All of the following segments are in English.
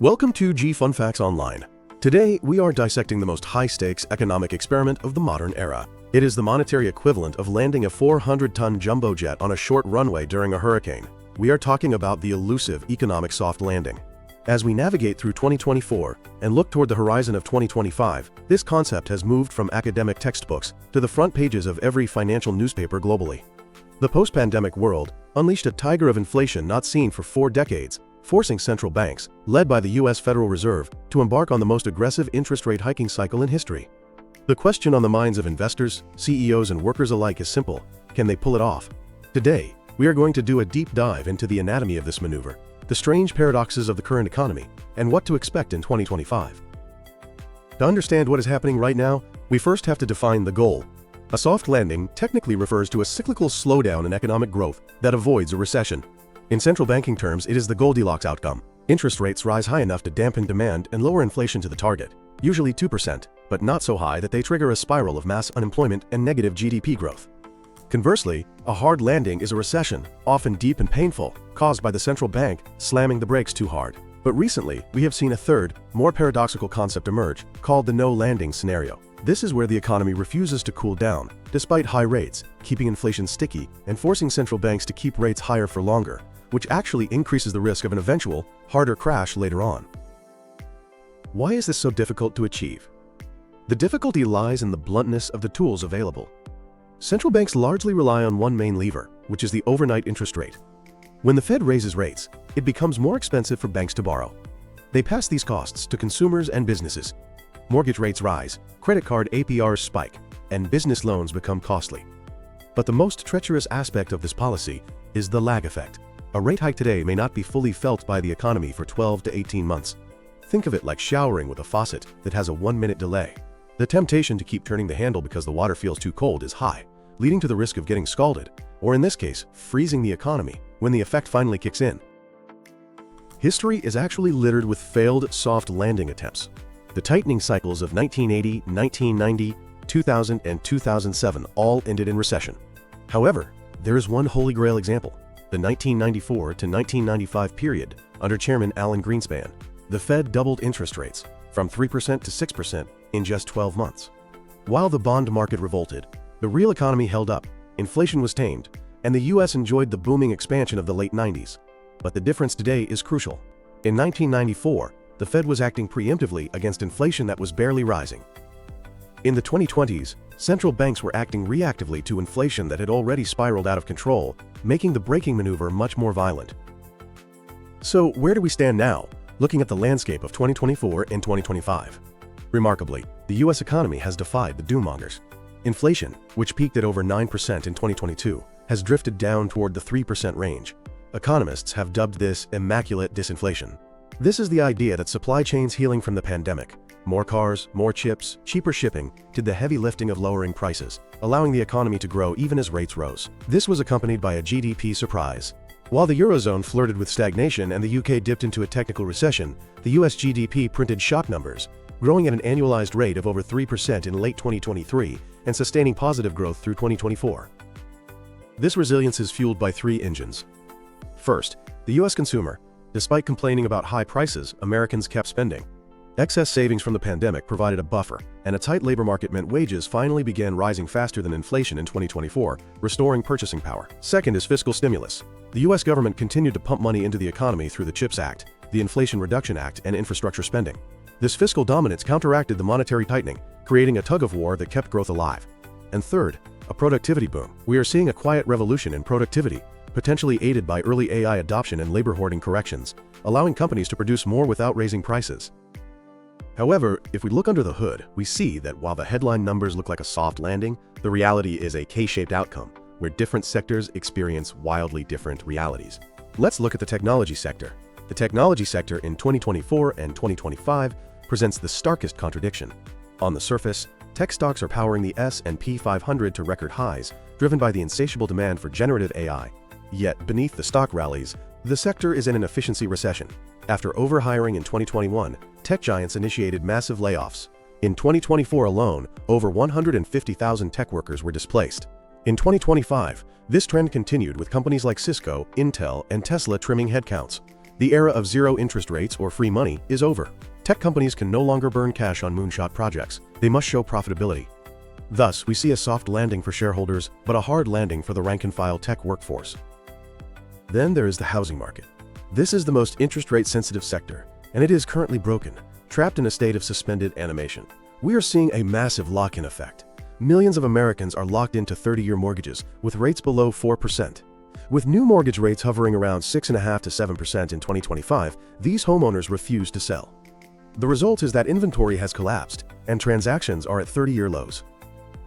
Welcome to G Fun Facts Online. Today, we are dissecting the most high-stakes economic experiment of the modern era. It is the monetary equivalent of landing a 400-ton jumbo jet on a short runway during a hurricane. We are talking about the elusive economic soft landing. As we navigate through 2024 and look toward the horizon of 2025, this concept has moved from academic textbooks to the front pages of every financial newspaper globally. The post-pandemic world unleashed a tiger of inflation not seen for 4 decades, forcing central banks, led by the U.S. Federal Reserve, to embark on the most aggressive interest rate hiking cycle in history. The question on the minds of investors, CEOs, and workers alike is simple: can they pull it off? Today, we are going to do a deep dive into the anatomy of this maneuver, the strange paradoxes of the current economy, and what to expect in 2025. To understand what is happening right now, we first have to define the goal. A soft landing technically refers to a cyclical slowdown in economic growth that avoids a recession. In central banking terms, it is the Goldilocks outcome. Interest rates rise high enough to dampen demand and lower inflation to the target, usually 2%, but not so high that they trigger a spiral of mass unemployment and negative GDP growth. Conversely, a hard landing is a recession, often deep and painful, caused by the central bank slamming the brakes too hard. But recently, we have seen a third, more paradoxical concept emerge, called the no-landing scenario. This is where the economy refuses to cool down, despite high rates, keeping inflation sticky and forcing central banks to keep rates higher for longer, which actually increases the risk of an eventual, harder crash later on. Why is this so difficult to achieve? The difficulty lies in the bluntness of the tools available. Central banks largely rely on one main lever, which is the overnight interest rate. When the Fed raises rates, it becomes more expensive for banks to borrow. They pass these costs to consumers and businesses. Mortgage rates rise, credit card APRs spike, and business loans become costly. But the most treacherous aspect of this policy is the lag effect. A rate hike today may not be fully felt by the economy for 12 to 18 months. Think of it like showering with a faucet that has a 1-minute delay. The temptation to keep turning the handle because the water feels too cold is high, leading to the risk of getting scalded, or in this case, freezing the economy when the effect finally kicks in. History is actually littered with failed soft landing attempts. The tightening cycles of 1980, 1990, 2000, and 2007 all ended in recession. However, there is one holy grail example: the 1994 to 1995 period under Chairman Alan Greenspan. The Fed doubled interest rates from 3% to 6% in just 12 months. While the bond market revolted, the real economy held up, inflation was tamed, and the U.S. enjoyed the booming expansion of the late 90s. But the difference today is crucial. In 1994, the Fed was acting preemptively against inflation that was barely rising. In the 2020s, central banks were acting reactively to inflation that had already spiraled out of control, making the braking maneuver much more violent. So where do we stand now, looking at the landscape of 2024 and 2025? Remarkably, the U.S. economy has defied the doommongers. Inflation, which peaked at over 9% in 2022, has drifted down toward the 3% range. Economists have dubbed this immaculate disinflation. This is the idea that supply chains healing from the pandemic, more cars, more chips, cheaper shipping, did the heavy lifting of lowering prices, allowing the economy to grow even as rates rose. This was accompanied by a GDP surprise. While the Eurozone flirted with stagnation and the UK dipped into a technical recession, the US GDP printed shock numbers, growing at an annualized rate of over 3% in late 2023 and sustaining positive growth through 2024. This resilience is fueled by 3 engines. First, the US consumer. Despite complaining about high prices, Americans kept spending. Excess savings from the pandemic provided a buffer, and a tight labor market meant wages finally began rising faster than inflation in 2024, restoring purchasing power. Second is fiscal stimulus. The U.S. government continued to pump money into the economy through the CHIPS Act, the Inflation Reduction Act, and infrastructure spending. This fiscal dominance counteracted the monetary tightening, creating a tug-of-war that kept growth alive. And third, a productivity boom. We are seeing a quiet revolution in productivity, potentially aided by early AI adoption and labor hoarding corrections, allowing companies to produce more without raising prices. However, if we look under the hood, we see that while the headline numbers look like a soft landing, the reality is a K-shaped outcome, where different sectors experience wildly different realities. Let's look at the technology sector. The technology sector in 2024 and 2025 presents the starkest contradiction. On the surface, tech stocks are powering the S&P 500 to record highs, driven by the insatiable demand for generative AI. Yet, beneath the stock rallies, the sector is in an efficiency recession. After overhiring in 2021, tech giants initiated massive layoffs. In 2024 alone, over 150,000 tech workers were displaced. In 2025, this trend continued with companies like Cisco, Intel, and Tesla trimming headcounts. The era of zero interest rates or free money is over. Tech companies can no longer burn cash on moonshot projects. They must show profitability. Thus, we see a soft landing for shareholders, but a hard landing for the rank-and-file tech workforce. Then there is the housing market. This is the most interest rate sensitive sector, and it is currently broken, trapped in a state of suspended animation. We are seeing a massive lock-in effect. Millions of Americans are locked into 30-year mortgages with rates below 4%. With new mortgage rates hovering around 6.5% to 7% in 2025, these homeowners refuse to sell. The result is that inventory has collapsed, and transactions are at 30-year lows.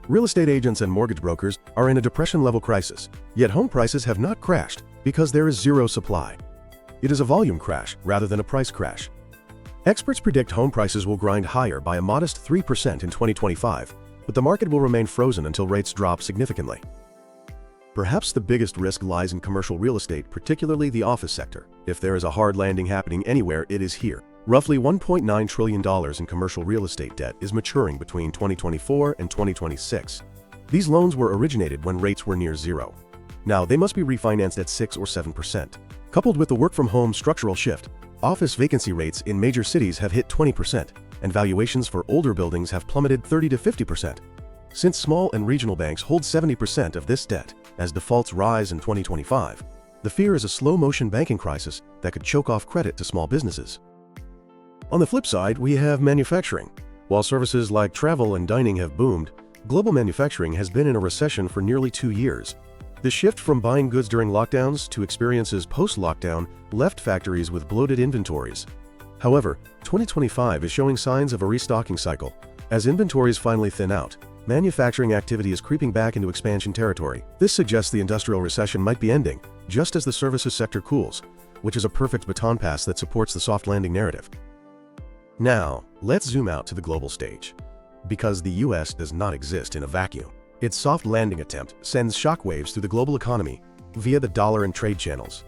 Real estate agents and mortgage brokers are in a depression-level crisis, yet home prices have not crashed because there is zero supply. It is a volume crash rather than a price crash. Experts predict home prices will grind higher by a modest 3% in 2025, but the market will remain frozen until rates drop significantly. Perhaps the biggest risk lies in commercial real estate, particularly the office sector. If there is a hard landing happening anywhere, it is here. Roughly $1.9 trillion in commercial real estate debt is maturing between 2024 and 2026. These loans were originated when rates were near zero. Now they must be refinanced at 6 or 7%. Coupled with the work-from-home structural shift, office vacancy rates in major cities have hit 20%, and valuations for older buildings have plummeted 30 to 50%. Since small and regional banks hold 70% of this debt, as defaults rise in 2025, the fear is a slow-motion banking crisis that could choke off credit to small businesses. On the flip side, we have manufacturing. While services like travel and dining have boomed, global manufacturing has been in a recession for nearly 2 years. The shift from buying goods during lockdowns to experiences post-lockdown left factories with bloated inventories. However, 2025 is showing signs of a restocking cycle. As inventories finally thin out, manufacturing activity is creeping back into expansion territory. This suggests the industrial recession might be ending, just as the services sector cools, which is a perfect baton pass that supports the soft landing narrative. Now, let's zoom out to the global stage. Because the US does not exist in a vacuum, its soft landing attempt sends shockwaves through the global economy via the dollar and trade channels.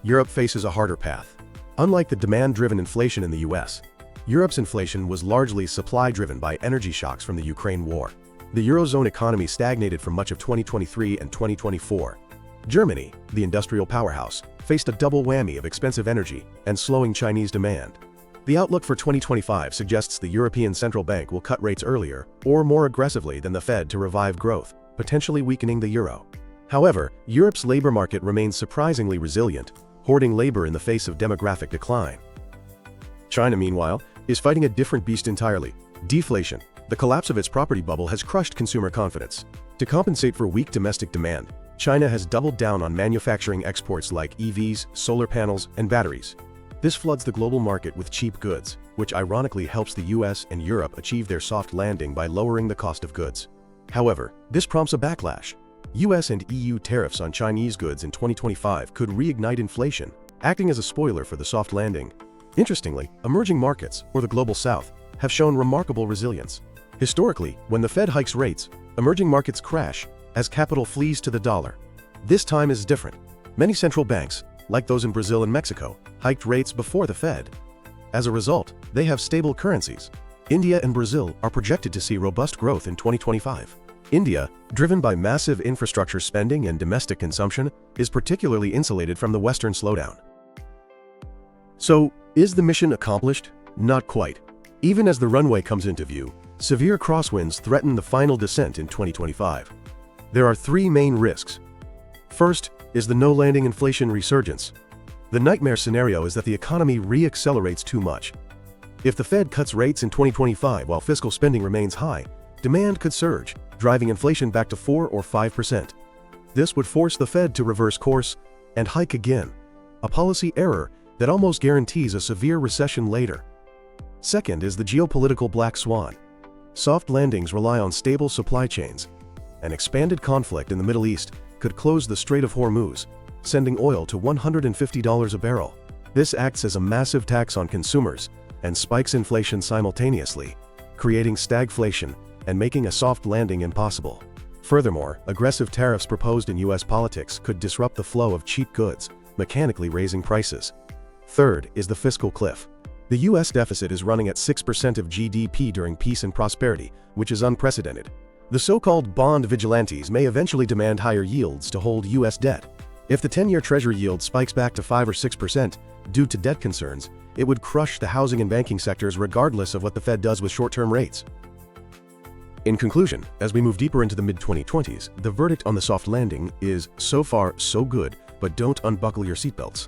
Europe faces a harder path. Unlike the demand-driven inflation in the US, Europe's inflation was largely supply-driven by energy shocks from the Ukraine war. The Eurozone economy stagnated for much of 2023 and 2024. Germany, the industrial powerhouse, faced a double whammy of expensive energy and slowing Chinese demand. The outlook for 2025 suggests the European Central Bank will cut rates earlier or more aggressively than the Fed to revive growth, potentially weakening the euro. However, Europe's labor market remains surprisingly resilient, hoarding labor in the face of demographic decline. China, meanwhile, is fighting a different beast entirely: deflation. The collapse of its property bubble has crushed consumer confidence. To compensate for weak domestic demand, China has doubled down on manufacturing exports like EVs, solar panels, and batteries. This floods the global market with cheap goods, which ironically helps the US and Europe achieve their soft landing by lowering the cost of goods. However, this prompts a backlash. US and EU tariffs on Chinese goods in 2025 could reignite inflation, acting as a spoiler for the soft landing. Interestingly, emerging markets, or the global south, have shown remarkable resilience. Historically, when the Fed hikes rates, emerging markets crash as capital flees to the dollar. This time is different. Many central banks, like those in Brazil and Mexico, hiked rates before the Fed. As a result, they have stable currencies. India and Brazil are projected to see robust growth in 2025. India, driven by massive infrastructure spending and domestic consumption, is particularly insulated from the Western slowdown. So, is the mission accomplished? Not quite. Even as the runway comes into view, severe crosswinds threaten the final descent in 2025. There are 3 main risks. First is the no-landing inflation resurgence. The nightmare scenario is that the economy re-accelerates too much. If the Fed cuts rates in 2025 while fiscal spending remains high, demand could surge, driving inflation back to 4 or 5%. This would force the Fed to reverse course and hike again, a policy error that almost guarantees a severe recession later. Second is the geopolitical black swan. Soft landings rely on stable supply chains. An expanded conflict in the Middle East could close the Strait of Hormuz, sending oil to $150 a barrel. This acts as a massive tax on consumers and spikes inflation simultaneously, creating stagflation and making a soft landing impossible. Furthermore, aggressive tariffs proposed in US politics could disrupt the flow of cheap goods, mechanically raising prices. Third is the fiscal cliff. The US deficit is running at 6% of GDP during peace and prosperity, which is unprecedented. The so-called bond vigilantes may eventually demand higher yields to hold US debt. If the 10-year Treasury yield spikes back to 5 or 6% due to debt concerns, it would crush the housing and banking sectors regardless of what the Fed does with short-term rates. In conclusion, as we move deeper into the mid-2020s, the verdict on the soft landing is so far so good, but don't unbuckle your seatbelts.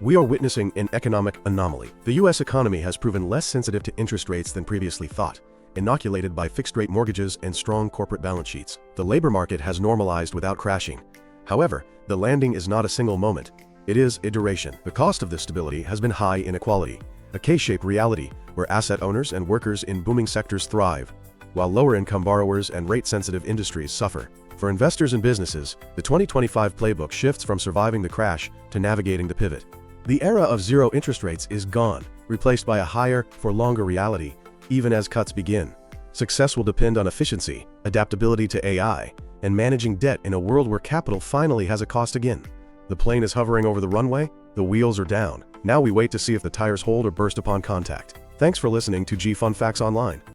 We are witnessing an economic anomaly. The U.S. economy has proven less sensitive to interest rates than previously thought, inoculated by fixed-rate mortgages and strong corporate balance sheets. The labor market has normalized without crashing. However, the landing is not a single moment. It is a duration. The cost of this stability has been high inequality, a K-shaped reality where asset owners and workers in booming sectors thrive, while lower-income borrowers and rate-sensitive industries suffer. For investors and businesses, the 2025 playbook shifts from surviving the crash to navigating the pivot. The era of zero interest rates is gone, replaced by a higher, for longer reality, even as cuts begin. Success will depend on efficiency, adaptability to AI, and managing debt in a world where capital finally has a cost again. The plane is hovering over the runway, the wheels are down. Now we wait to see if the tires hold or burst upon contact. Thanks for listening to G Fun Facts Online.